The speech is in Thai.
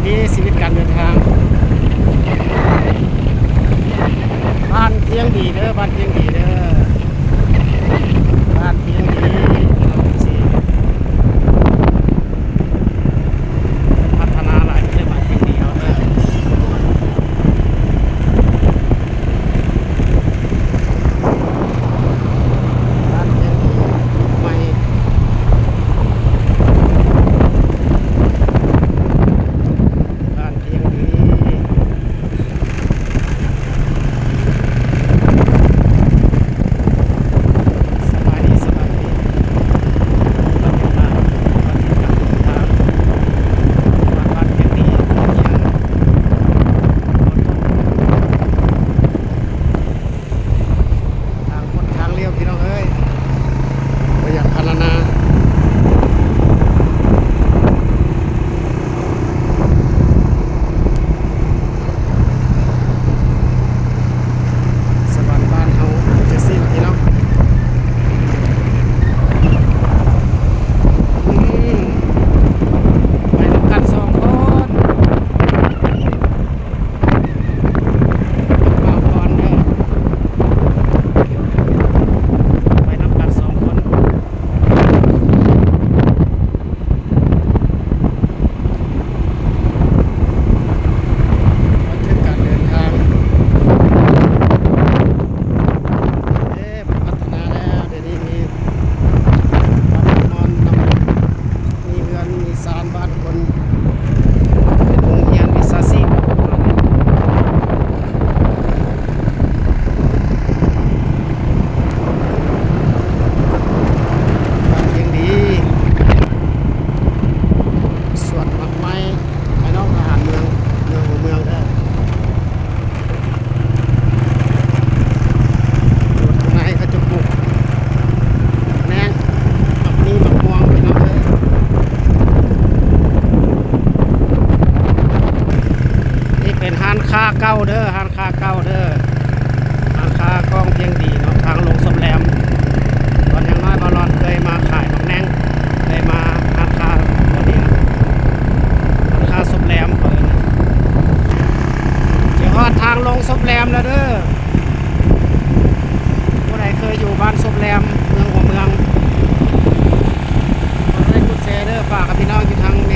ดีชีวิตการเดินทางบ้านเพียงดีเด้อบ้านเพียงดีเด้อบ้านเพียงดีสิพัฒนาหลายเรื่องบ้านเพียงดีเอาเด้อบ้านเพียงดีใหม่บ้านเพียงดีสบายดีสบายดีบ้านเพียงดีบ้านเพียงดีบ้านเพียงดีทางคนทางเลี้ยวพี่น้องเอ้ยประหยัดพรรณนาสวรรค์บ้านเฮาจะสิ้นพี่น้องไปนำกันสองคนมาก่อนเด้อไปนำกันสองคนบันทึกการเดินทางพัฒนาแล้วเดี๋ยวนี้มีบ้านนอนนำมีเรือนมีศาลบ้านคนเป็นโรงเรียนวิชาชีพบ้านเพียงดีสวนหมักไม้ภายนอกทหารเมืองหัวเมืองได้อยู่ทางในเขาจะปลูกแนงหมักนี้หมักม่วงพี่น้องเอ้ยนี่เป็นห้านค้าเก่าเด้อห้านค้าเก่าเด้อห้านค้ากล้องเพียงดีเนาะทางลงสมแหลมตอนยังน้อยบอลอนเคยมาขายหมักแนงเคยมาห้านค้าตัวนี้นะห้านค้าสมแหลมเปิดนะเดี๋ยวฮอดทางลงสมแหลมแล้วเด้อผู้ใดเคยอยู่บ้านสมแหลมเมืองหัวเมืองกดไลค์กดแชร์เด้อฝากกับพี่น้องอยู่ทางเม